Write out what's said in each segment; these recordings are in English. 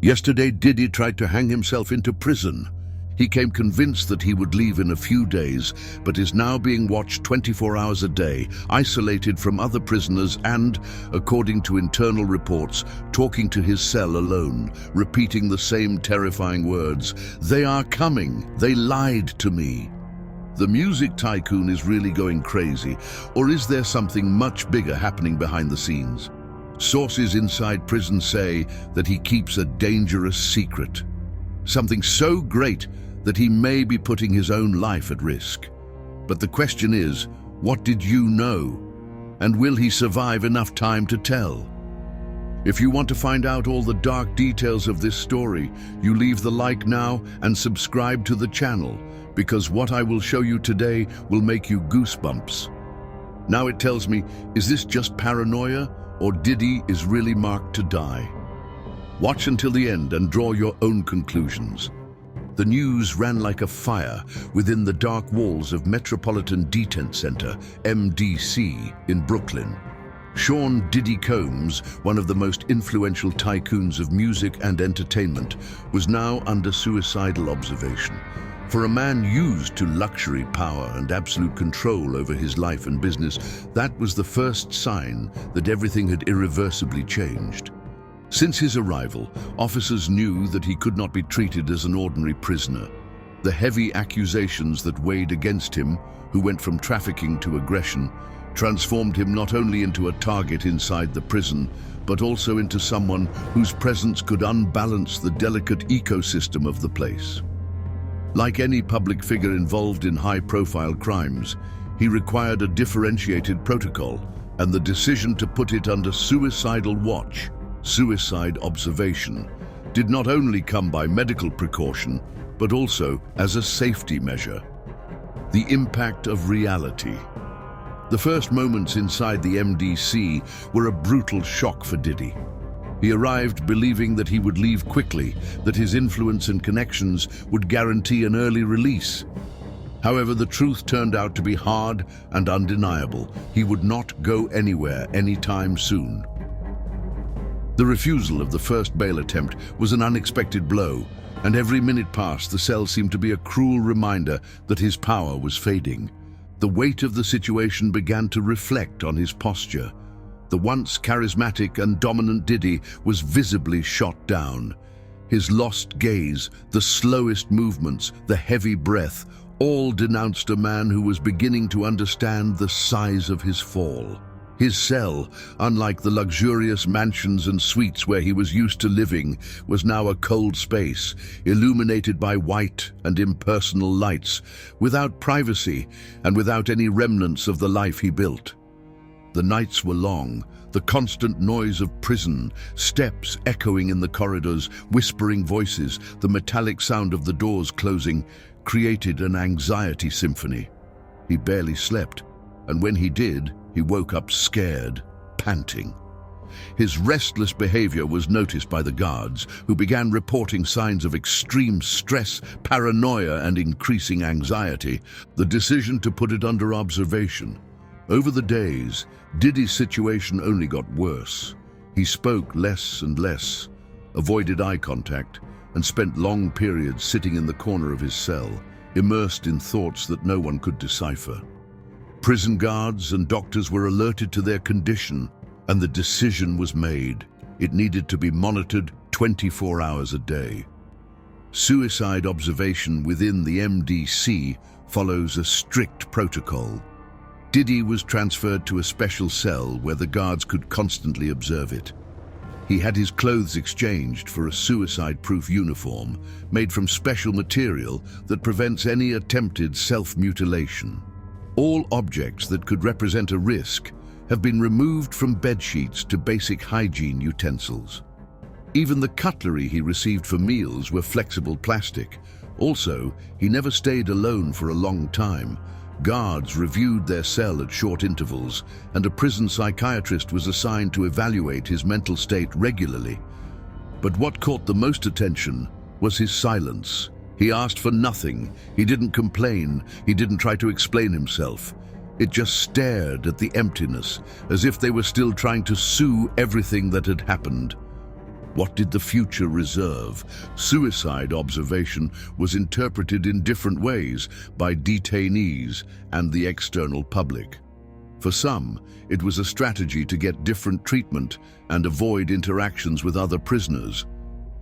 Yesterday, Diddy tried to hang himself into prison. He came convinced that he would leave in a few days, but is now being watched 24 hours a day, isolated from other prisoners and, according to internal reports, talking to his cell alone, repeating the same terrifying words, "They are coming, they lied to me." The music tycoon is really going crazy, or is there something much bigger happening behind the scenes? Sources inside prison say that he keeps a dangerous secret, something so great that he may be putting his own life at risk. But the question is, what did you know? And will he survive enough time to tell? If you want to find out all the dark details of this story, you leave the like now and subscribe to the channel, because what I will show you today will make you goosebumps. Now it tells me, is this just paranoia, or Diddy is really marked to die? Watch until the end and draw your own conclusions. The news ran like a fire within the dark walls of Metropolitan Detent Center, MDC, in Brooklyn. Sean Diddy Combs, one of the most influential tycoons of music and entertainment, was now under suicidal observation. For a man used to luxury, power, and absolute control over his life and business, that was the first sign that everything had irreversibly changed. Since his arrival, officers knew that he could not be treated as an ordinary prisoner. The heavy accusations that weighed against him, who went from trafficking to aggression, transformed him not only into a target inside the prison, but also into someone whose presence could unbalance the delicate ecosystem of the place. Like any public figure involved in high-profile crimes, he required a differentiated protocol, and the decision to put it under suicidal watch, suicide observation, did not only come by medical precaution, but also as a safety measure. The impact of reality. The first moments inside the MDC were a brutal shock for Diddy. He arrived believing that he would leave quickly, that his influence and connections would guarantee an early release. However, the truth turned out to be hard and undeniable. He would not go anywhere anytime soon. The refusal of the first bail attempt was an unexpected blow, and every minute passed, the cell seemed to be a cruel reminder that his power was fading. The weight of the situation began to reflect on his posture. The once charismatic and dominant Diddy was visibly shot down. His lost gaze, the slowest movements, the heavy breath, all denounced a man who was beginning to understand the size of his fall. His cell, unlike the luxurious mansions and suites where he was used to living, was now a cold space, illuminated by white and impersonal lights, without privacy and without any remnants of the life he built. The nights were long, the constant noise of prison, steps echoing in the corridors, whispering voices, the metallic sound of the doors closing, created an anxiety symphony. He barely slept, and when he did, he woke up scared, panting. His restless behavior was noticed by the guards, who began reporting signs of extreme stress, paranoia, and increasing anxiety. The decision to put it under observation. Over the days, Diddy's situation only got worse. He spoke less and less, avoided eye contact, and spent long periods sitting in the corner of his cell, immersed in thoughts that no one could decipher. Prison guards and doctors were alerted to their condition, and the decision was made. It needed to be monitored 24 hours a day. Suicide observation within the MDC follows a strict protocol. Diddy was transferred to a special cell where the guards could constantly observe it. He had his clothes exchanged for a suicide-proof uniform made from special material that prevents any attempted self-mutilation. All objects that could represent a risk have been removed from bedsheets to basic hygiene utensils. Even the cutlery he received for meals were flexible plastic. Also, he never stayed alone for a long time. Guards reviewed their cell at short intervals, and a prison psychiatrist was assigned to evaluate his mental state regularly. But what caught the most attention was his silence. He asked for nothing. He didn't complain. He didn't try to explain himself. It just stared at the emptiness, as if they were still trying to sue everything that had happened. What did the future reserve? Suicide observation was interpreted in different ways by detainees and the external public. For some, it was a strategy to get different treatment and avoid interactions with other prisoners.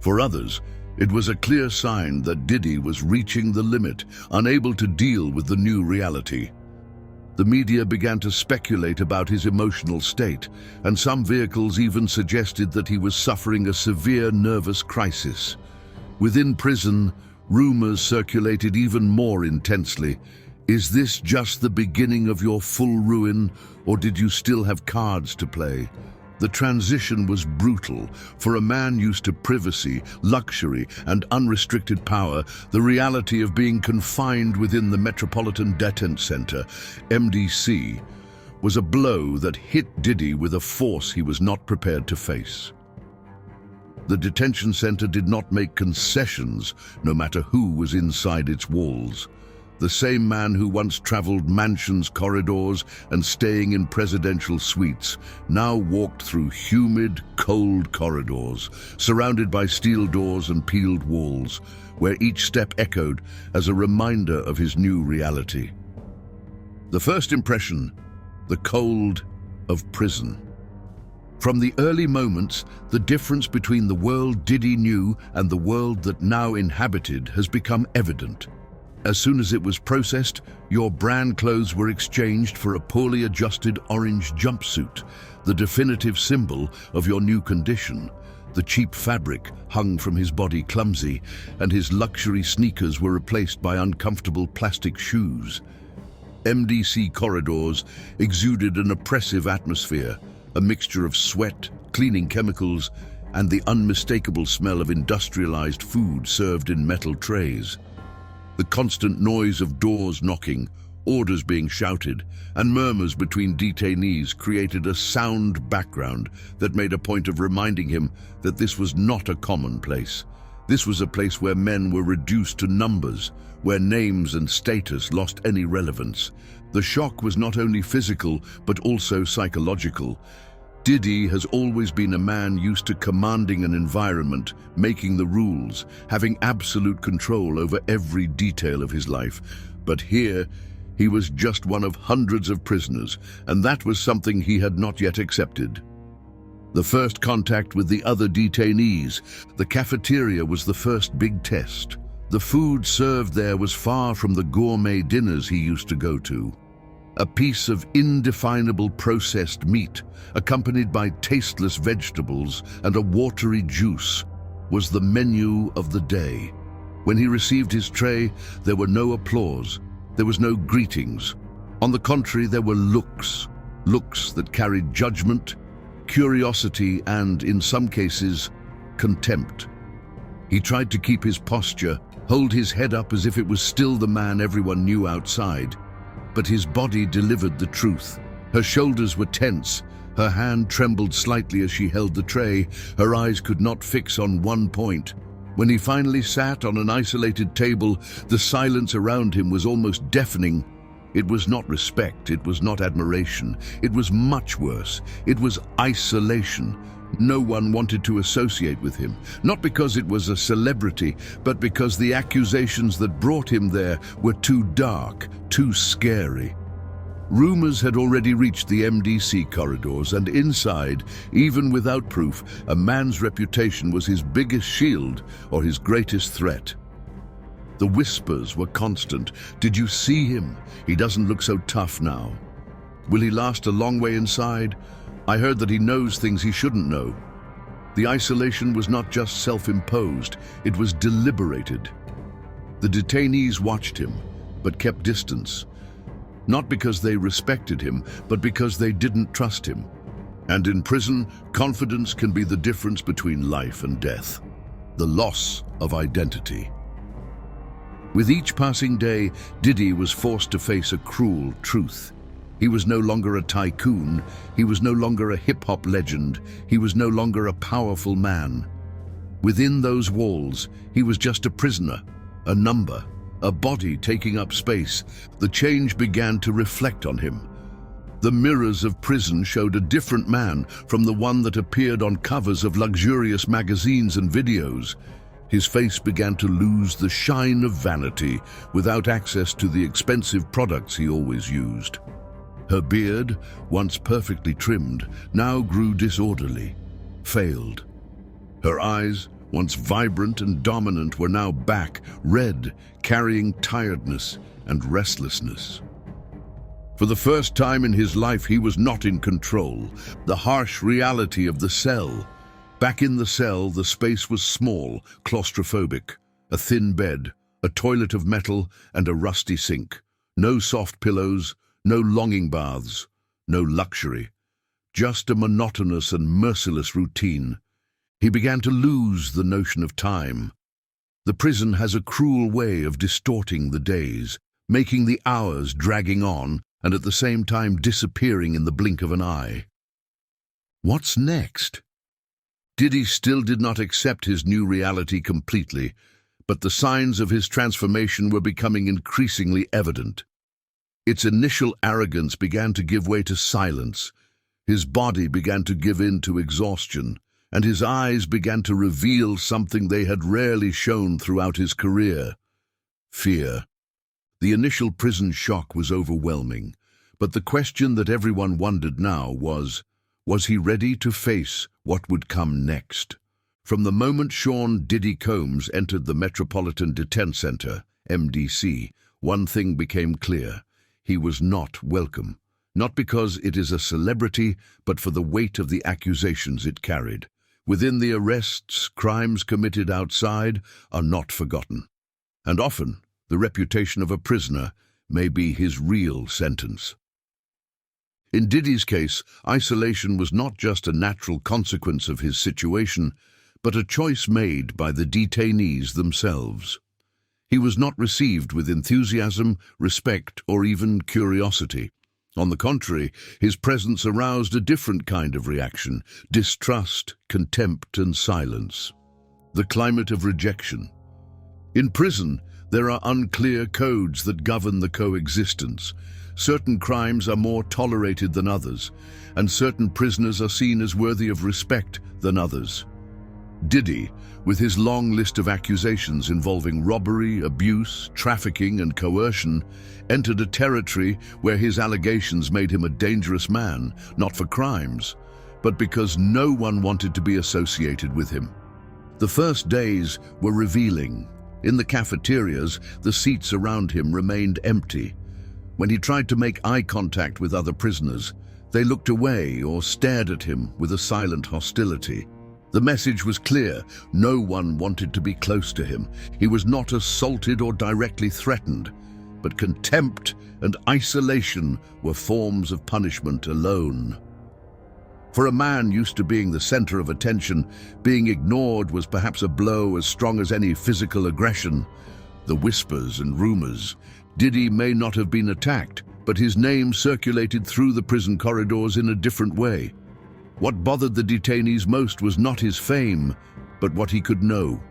For others, it was a clear sign that Diddy was reaching the limit, unable to deal with the new reality. The media began to speculate about his emotional state, and some vehicles even suggested that he was suffering a severe nervous crisis. Within prison, rumors circulated even more intensely. Is this just the beginning of your full ruin, or did you still have cards to play? The transition was brutal. For a man used to privacy, luxury, and unrestricted power, the reality of being confined within the Metropolitan Detention Center, MDC, was a blow that hit Diddy with a force he was not prepared to face. The detention center did not make concessions, no matter who was inside its walls. The same man who once traveled mansions' corridors and staying in presidential suites now walked through humid, cold corridors, surrounded by steel doors and peeled walls, where each step echoed as a reminder of his new reality. The first impression, the cold of prison. From the early moments, the difference between the world Diddy knew and the world that now inhabited has become evident. As soon as it was processed, your brand clothes were exchanged for a poorly adjusted orange jumpsuit, the definitive symbol of your new condition. The cheap fabric hung from his body clumsy, and his luxury sneakers were replaced by uncomfortable plastic shoes. MDC corridors exuded an oppressive atmosphere, a mixture of sweat, cleaning chemicals, and the unmistakable smell of industrialized food served in metal trays. The constant noise of doors knocking, orders being shouted, and murmurs between detainees created a sound background that made a point of reminding him that this was not a common place. This was a place where men were reduced to numbers, where names and status lost any relevance. The shock was not only physical, but also psychological. Diddy has always been a man used to commanding an environment, making the rules, having absolute control over every detail of his life. But here, he was just one of hundreds of prisoners, and that was something he had not yet accepted. The first contact with the other detainees, the cafeteria, was the first big test. The food served there was far from the gourmet dinners he used to go to. A piece of indefinable processed meat, accompanied by tasteless vegetables and a watery juice, was the menu of the day. When he received his tray, there were no applause, there was no greetings. On the contrary, there were looks that carried judgment, curiosity, and, in some cases, contempt. He tried to keep his posture, hold his head up as if it was still the man everyone knew outside. But his body delivered the truth. Her shoulders were tense, her hand trembled slightly as she held the tray, her eyes could not fix on one point. When he finally sat on an isolated table, the silence around him was almost deafening. It was not respect, it was not admiration, it was much worse. It was isolation. No one wanted to associate with him, not because it was a celebrity, but because the accusations that brought him there were too dark, too scary. Rumors had already reached the MDC corridors, and inside, even without proof, a man's reputation was his biggest shield or his greatest threat. The whispers were constant. Did you see him? He doesn't look so tough now. Will he last a long way inside? I heard that he knows things he shouldn't know. The isolation was not just self-imposed, it was deliberated. The detainees watched him, but kept distance. Not because they respected him, but because they didn't trust him. And in prison, confidence can be the difference between life and death. The loss of identity. With each passing day, Diddy was forced to face a cruel truth. He was no longer a tycoon, he was no longer a hip-hop legend, he was no longer a powerful man. Within those walls, he was just a prisoner, a number, a body taking up space. The change began to reflect on him. The mirrors of prison showed a different man from the one that appeared on covers of luxurious magazines and videos. His face began to lose the shine of vanity without access to the expensive products he always used. Her beard, once perfectly trimmed, now grew disorderly, failed. Her eyes, once vibrant and dominant, were now back, red, carrying tiredness and restlessness. For the first time in his life, he was not in control. The harsh reality of the cell. Back in the cell, the space was small, claustrophobic. A thin bed, a toilet of metal, and a rusty sink. No soft pillows, no longing baths, no luxury. Just a monotonous and merciless routine. He began to lose the notion of time. The prison has a cruel way of distorting the days, making the hours dragging on, and at the same time disappearing in the blink of an eye. What's next? Diddy still did not accept his new reality completely, but the signs of his transformation were becoming increasingly evident. Its initial arrogance began to give way to silence. His body began to give in to exhaustion, and his eyes began to reveal something they had rarely shown throughout his career: fear. The initial prison shock was overwhelming, but the question that everyone wondered now was he ready to face what would come next? From the moment Sean Diddy Combs entered the Metropolitan Detention Center, MDC, one thing became clear: he was not welcome. Not because it is a celebrity, but for the weight of the accusations it carried. Within the arrests, crimes committed outside are not forgotten. And often, the reputation of a prisoner may be his real sentence. In Diddy's case, isolation was not just a natural consequence of his situation, but a choice made by the detainees themselves. He was not received with enthusiasm, respect, or even curiosity. On the contrary, his presence aroused a different kind of reaction: distrust, contempt, and silence. The climate of rejection. In prison, there are unclear codes that govern the coexistence. Certain crimes are more tolerated than others, and certain prisoners are seen as worthy of respect than others. Diddy, with his long list of accusations involving robbery, abuse, trafficking, and coercion, entered a territory where his allegations made him a dangerous man, not for crimes, but because no one wanted to be associated with him. The first days were revealing. In the cafeterias, the seats around him remained empty. When he tried to make eye contact with other prisoners, they looked away or stared at him with a silent hostility. The message was clear: no one wanted to be close to him. He was not assaulted or directly threatened, but contempt and isolation were forms of punishment alone. For a man used to being the center of attention, being ignored was perhaps a blow as strong as any physical aggression. The whispers and rumors. Diddy may not have been attacked, but his name circulated through the prison corridors in a different way. What bothered the detainees most was not his fame, but what he could know.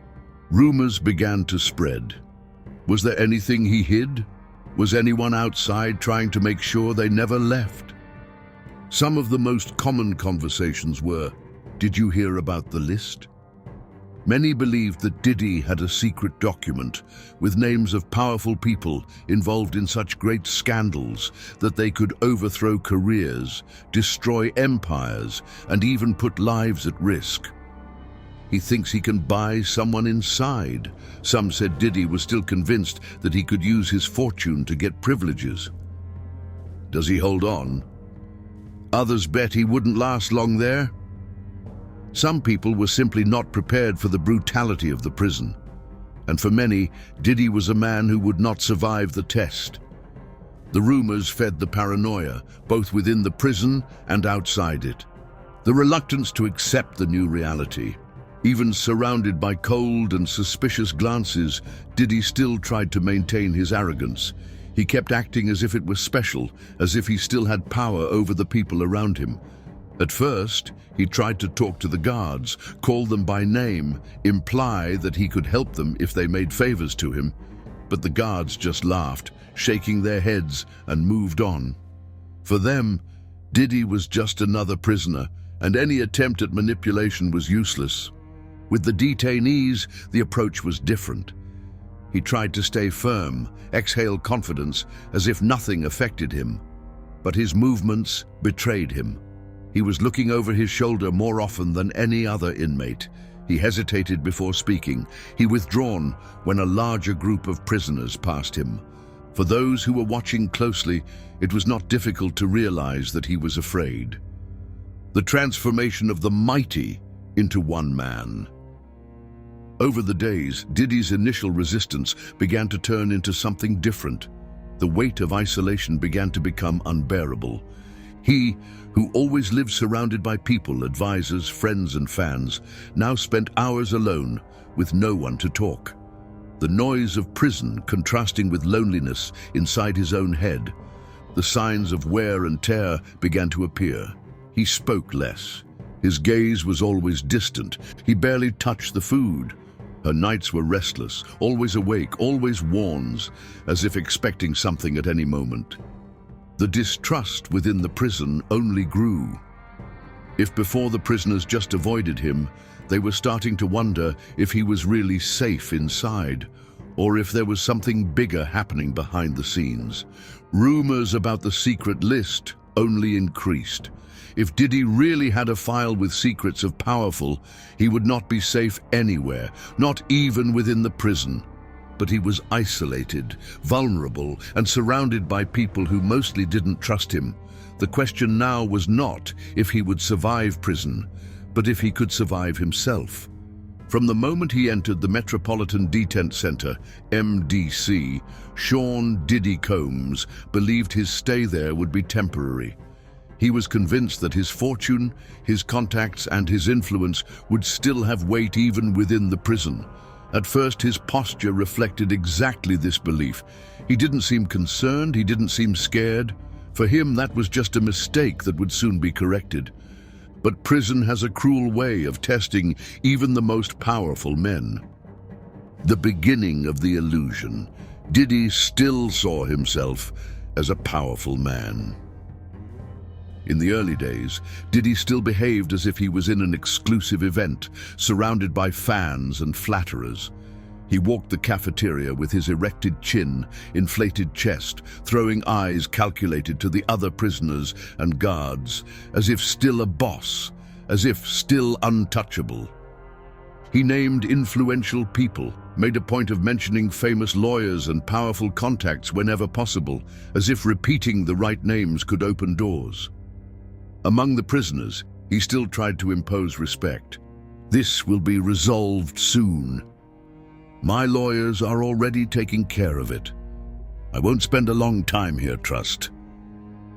Rumors began to spread. Was there anything he hid? Was anyone outside trying to make sure they never left? Some of the most common conversations were, "Did you hear about the list?" Many believed that Diddy had a secret document with names of powerful people involved in such great scandals that they could overthrow careers, destroy empires, and even put lives at risk. He thinks he can buy someone inside. Some said Diddy was still convinced that he could use his fortune to get privileges. Does he hold on? Others bet he wouldn't last long there. Some people were simply not prepared for the brutality of the prison. And for many, Diddy was a man who would not survive the test. The rumors fed the paranoia, both within the prison and outside it. The reluctance to accept the new reality. Even surrounded by cold and suspicious glances, Diddy still tried to maintain his arrogance. He kept acting as if it was special, as if he still had power over the people around him. At first, he tried to talk to the guards, call them by name, imply that he could help them if they made favors to him. But the guards just laughed, shaking their heads, and moved on. For them, Diddy was just another prisoner, and any attempt at manipulation was useless. With the detainees, the approach was different. He tried to stay firm, exhale confidence, as if nothing affected him. But his movements betrayed him. He was looking over his shoulder more often than any other inmate. He hesitated before speaking. He withdrawn when a larger group of prisoners passed him. For those who were watching closely, it was not difficult to realize that he was afraid. The transformation of the mighty into one man. Over the days, Diddy's initial resistance began to turn into something different. The weight of isolation began to become unbearable. He, who always lived surrounded by people, advisors, friends and fans, now spent hours alone with no one to talk. The noise of prison contrasting with loneliness inside his own head. The signs of wear and tear began to appear. He spoke less. His gaze was always distant. He barely touched the food. Her nights were restless, always awake, always warns, as if expecting something at any moment. The distrust within the prison only grew. If before the prisoners just avoided him, they were starting to wonder if he was really safe inside, or if there was something bigger happening behind the scenes. Rumors about the secret list only increased. If Diddy really had a file with secrets of powerful, he would not be safe anywhere, not even within the prison. But he was isolated, vulnerable, and surrounded by people who mostly didn't trust him. The question now was not if he would survive prison, but if he could survive himself. From the moment he entered the Metropolitan Detent Center, MDC, Sean Diddy Combs believed his stay there would be temporary. He was convinced that his fortune, his contacts, and his influence would still have weight even within the prison. At first, his posture reflected exactly this belief. He didn't seem concerned, he didn't seem scared. For him, that was just a mistake that would soon be corrected. But prison has a cruel way of testing even the most powerful men. The beginning of the illusion. Diddy still saw himself as a powerful man. In the early days, Diddy still behaved as if he was in an exclusive event, surrounded by fans and flatterers. He walked the cafeteria with his erected chin, inflated chest, throwing eyes calculated to the other prisoners and guards, as if still a boss, as if still untouchable. He named influential people, made a point of mentioning famous lawyers and powerful contacts whenever possible, as if repeating the right names could open doors. Among the prisoners, he still tried to impose respect. This will be resolved soon. My lawyers are already taking care of it. I won't spend a long time here, trust.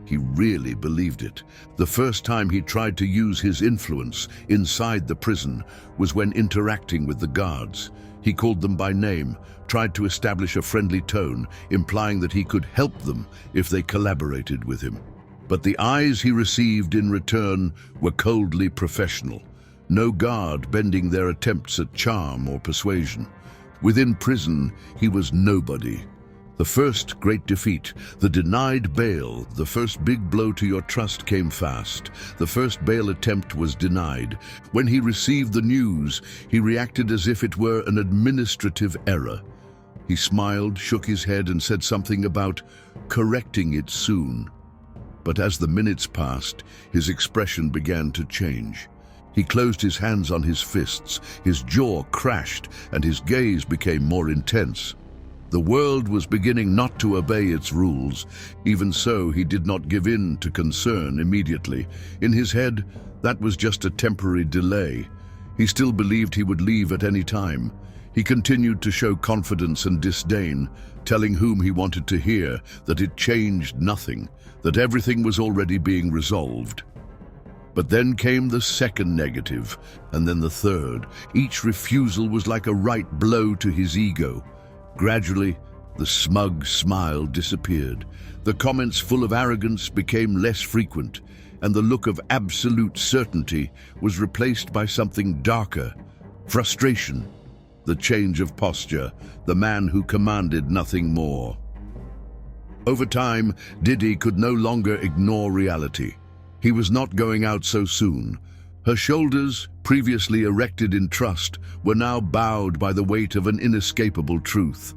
He really believed it. The first time he tried to use his influence inside the prison was when interacting with the guards. He called them by name, tried to establish a friendly tone, implying that he could help them if they collaborated with him. But the eyes he received in return were coldly professional, no guard bending their attempts at charm or persuasion. Within prison, he was nobody. The first great defeat, the denied bail, the first big blow to your trust came fast. The first bail attempt was denied. When he received the news, he reacted as if it were an administrative error. He smiled, shook his head, and said something about correcting it soon. But as the minutes passed, his expression began to change. He closed his hands on his fists, his jaw crashed, and his gaze became more intense. The world was beginning not to obey its rules. Even so, he did not give in to concern immediately. In his head, that was just a temporary delay. He still believed he would leave at any time. He continued to show confidence and disdain, telling whom he wanted to hear that it changed nothing, that everything was already being resolved. But then came the second negative, and then the third. Each refusal was like a right blow to his ego. Gradually, the smug smile disappeared. The comments full of arrogance became less frequent, and the look of absolute certainty was replaced by something darker, frustration. The change of posture, the man who commanded nothing more. Over time, Diddy could no longer ignore reality. He was not going out so soon. Her shoulders, previously erected in trust, were now bowed by the weight of an inescapable truth.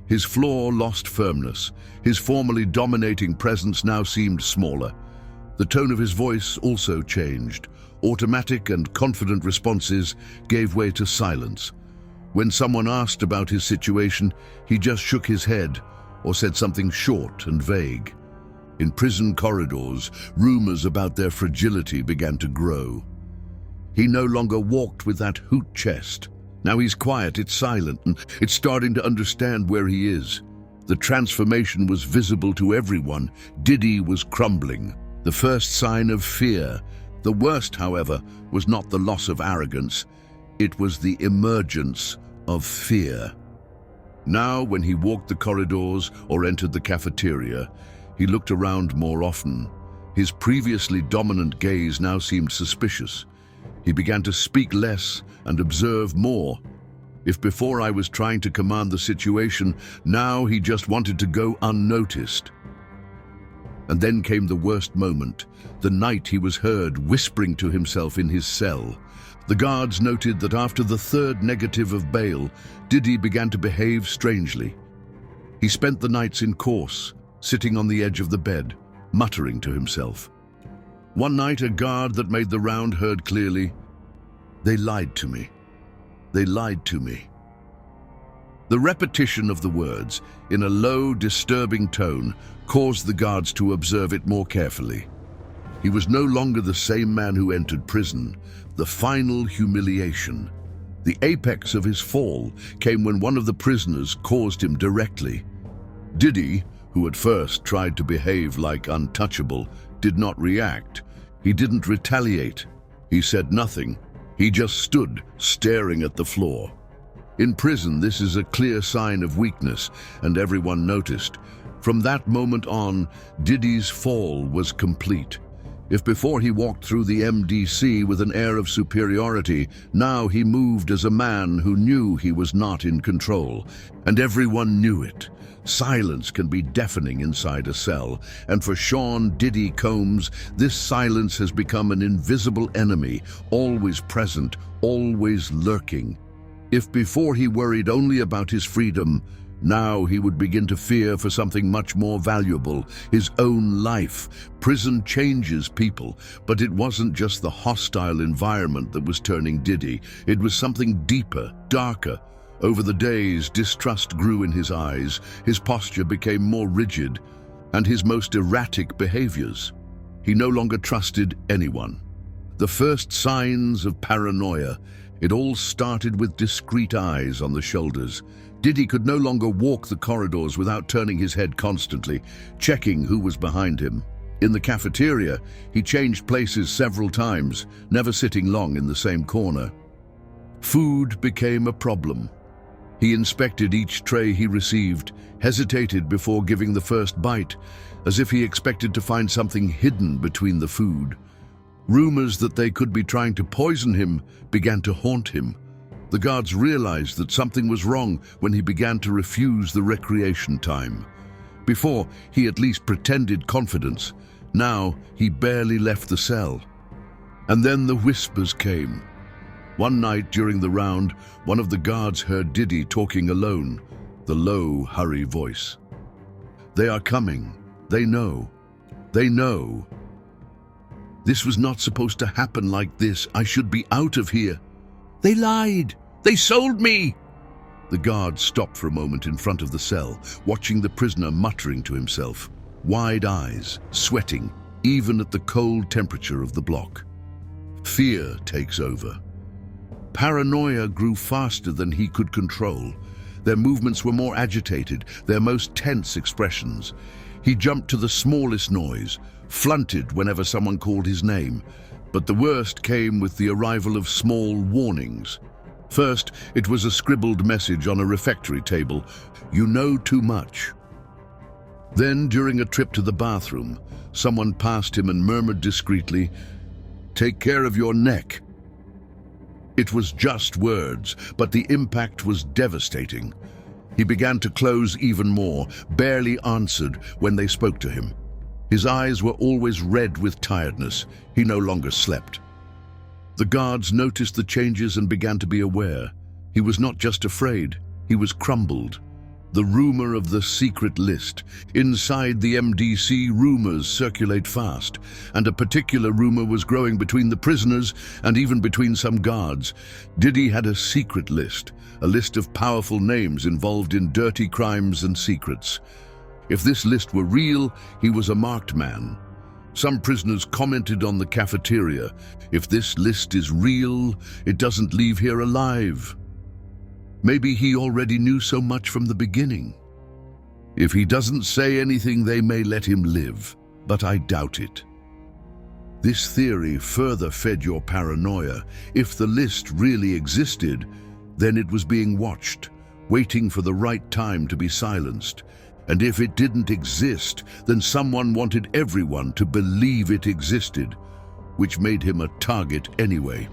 His floor lost firmness. His formerly dominating presence now seemed smaller. The tone of his voice also changed. Automatic and confident responses gave way to silence. When someone asked about his situation, he just shook his head or said something short and vague. In prison corridors, rumors about their fragility began to grow. He no longer walked with that hoot chest. Now he's quiet, it's silent, and it's starting to understand where he is. The transformation was visible to everyone. Diddy was crumbling. The first sign of fear. The worst, however, was not the loss of arrogance. It was the emergence of fear. Now, when he walked the corridors or entered the cafeteria, he looked around more often. His previously dominant gaze now seemed suspicious. He began to speak less and observe more. If before I was trying to command the situation, now he just wanted to go unnoticed. And then came the worst moment, the night he was heard whispering to himself in his cell. The guards noted that after the third negative of bail, Diddy began to behave strangely. He spent the nights in course, sitting on the edge of the bed, muttering to himself. One night, a guard that made the round heard clearly, "They lied to me. They lied to me." The repetition of the words, in a low, disturbing tone, caused the guards to observe it more carefully. He was no longer the same man who entered prison. The final humiliation. The apex of his fall came when one of the prisoners caused him directly. Diddy, who at first tried to behave like untouchable, did not react. He didn't retaliate. He said nothing. He just stood, staring at the floor. In prison, this is a clear sign of weakness, and everyone noticed. From that moment on, Diddy's fall was complete. If before he walked through the MDC with an air of superiority, now he moved as a man who knew he was not in control, and everyone knew it. Silence can be deafening inside a cell, and for Sean Diddy Combs, this silence has become an invisible enemy, always present, always lurking. If before he worried only about his freedom, now he would begin to fear for something much more valuable, his own life. Prison changes people, but it wasn't just the hostile environment that was turning Diddy. It was something deeper, darker. Over the days, distrust grew in his eyes, his posture became more rigid, and his most erratic behaviors. He no longer trusted anyone. The first signs of paranoia. It all started with discreet eyes on the shoulders. Diddy could no longer walk the corridors without turning his head constantly, checking who was behind him. In the cafeteria, he changed places several times, never sitting long in the same corner. Food became a problem. He inspected each tray he received, hesitated before giving the first bite, as if he expected to find something hidden between the food. Rumors that they could be trying to poison him began to haunt him. The guards realized that something was wrong when he began to refuse the recreation time. Before, he at least pretended confidence. Now, he barely left the cell. And then the whispers came. One night during the round, one of the guards heard Diddy talking alone, the low, hurry voice. "They are coming. They know. They know. This was not supposed to happen like this. I should be out of here. They lied. They sold me." The guard stopped for a moment in front of the cell, watching the prisoner muttering to himself, wide eyes, sweating, even at the cold temperature of the block. Fear takes over. Paranoia grew faster than he could control. Their movements were more agitated, their most tense expressions. He jumped to the smallest noise, flunted whenever someone called his name. But the worst came with the arrival of small warnings. First, it was a scribbled message on a refectory table, "You know too much." Then, during a trip to the bathroom, someone passed him and murmured discreetly, "Take care of your neck." It was just words, but the impact was devastating. He began to close even more, barely answered when they spoke to him. His eyes were always red with tiredness. He no longer slept. The guards noticed the changes and began to be aware. He was not just afraid, he was crumbled. The rumor of the secret list. Inside the MDC, rumors circulate fast, and a particular rumor was growing between the prisoners and even between some guards. Diddy had a secret list, a list of powerful names involved in dirty crimes and secrets. If this list were real, he was a marked man. Some prisoners commented on the cafeteria, "If this list is real, it doesn't leave here alive." Maybe he already knew so much from the beginning. If he doesn't say anything, they may let him live, but I doubt it. This theory further fed your paranoia. If the list really existed, then it was being watched, waiting for the right time to be silenced. And if it didn't exist, then someone wanted everyone to believe it existed, which made him a target anyway.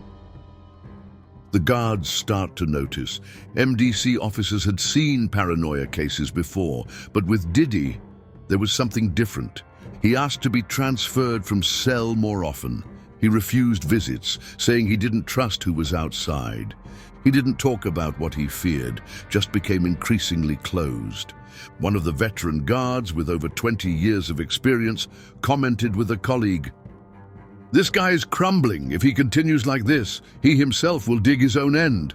The guards start to notice. MDC officers had seen paranoia cases before, but with Diddy, there was something different. He asked to be transferred from cell more often. He refused visits, saying he didn't trust who was outside. He didn't talk about what he feared, just became increasingly closed. One of the veteran guards, with over 20 years of experience, commented with a colleague, "This guy is crumbling. If he continues like this, he himself will dig his own end."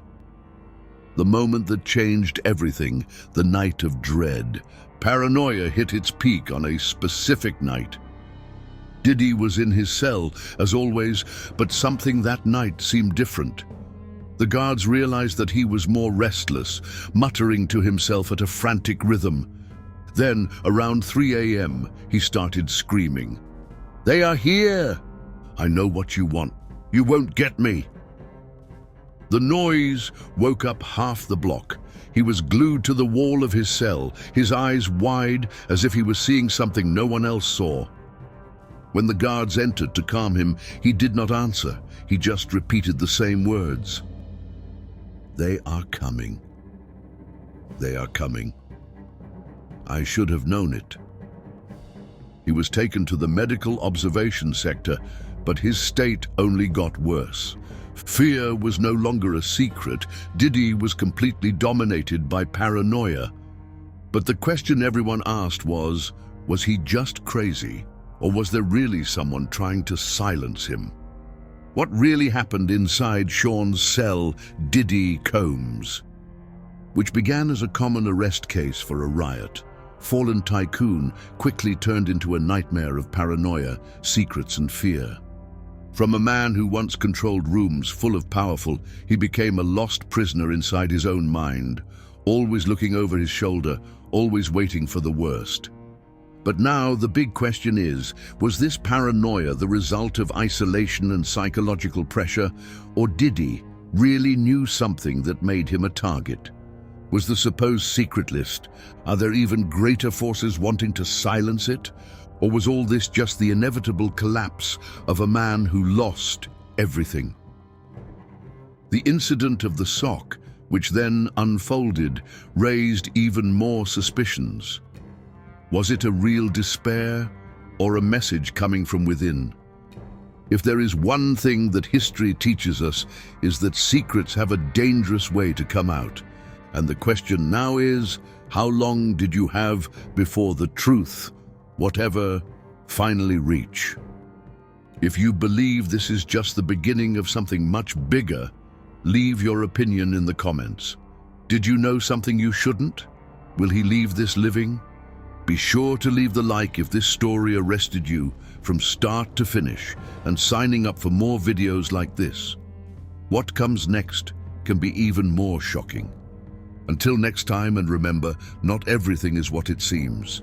The moment that changed everything, the night of dread. Paranoia hit its peak on a specific night. Diddy was in his cell, as always, but something that night seemed different. The guards realized that he was more restless, muttering to himself at a frantic rhythm. Then, around 3 a.m., he started screaming, "They are here! I know what you want. You won't get me." The noise woke up half the block. He was glued to the wall of his cell, his eyes wide as if he was seeing something no one else saw. When the guards entered to calm him, he did not answer. He just repeated the same words. "They are coming. They are coming. I should have known it." He was taken to the medical observation sector, but his state only got worse. Fear was no longer a secret. Diddy was completely dominated by paranoia. But the question everyone asked was he just crazy, or was there really someone trying to silence him? What really happened inside Sean's cell, Diddy Combs? Which began as a common arrest case for a riot. Fallen tycoon quickly turned into a nightmare of paranoia, secrets and fear. From a man who once controlled rooms full of powerful, he became a lost prisoner inside his own mind, always looking over his shoulder, always waiting for the worst. But now the big question is, was this paranoia the result of isolation and psychological pressure, or Diddy really knew something that made him a target? Was the supposed secret list? Are there even greater forces wanting to silence it? Or was all this just the inevitable collapse of a man who lost everything? The incident of the sock, which then unfolded, raised even more suspicions. Was it a real despair, or a message coming from within? If there is one thing that history teaches us, is that secrets have a dangerous way to come out. And the question now is, how long did you have before the truth, whatever, finally reach? If you believe this is just the beginning of something much bigger, leave your opinion in the comments. Did you know something you shouldn't? Will he leave this living? Be sure to leave the like if this story arrested you from start to finish, and signing up for more videos like this. What comes next can be even more shocking. Until next time, and remember, not everything is what it seems.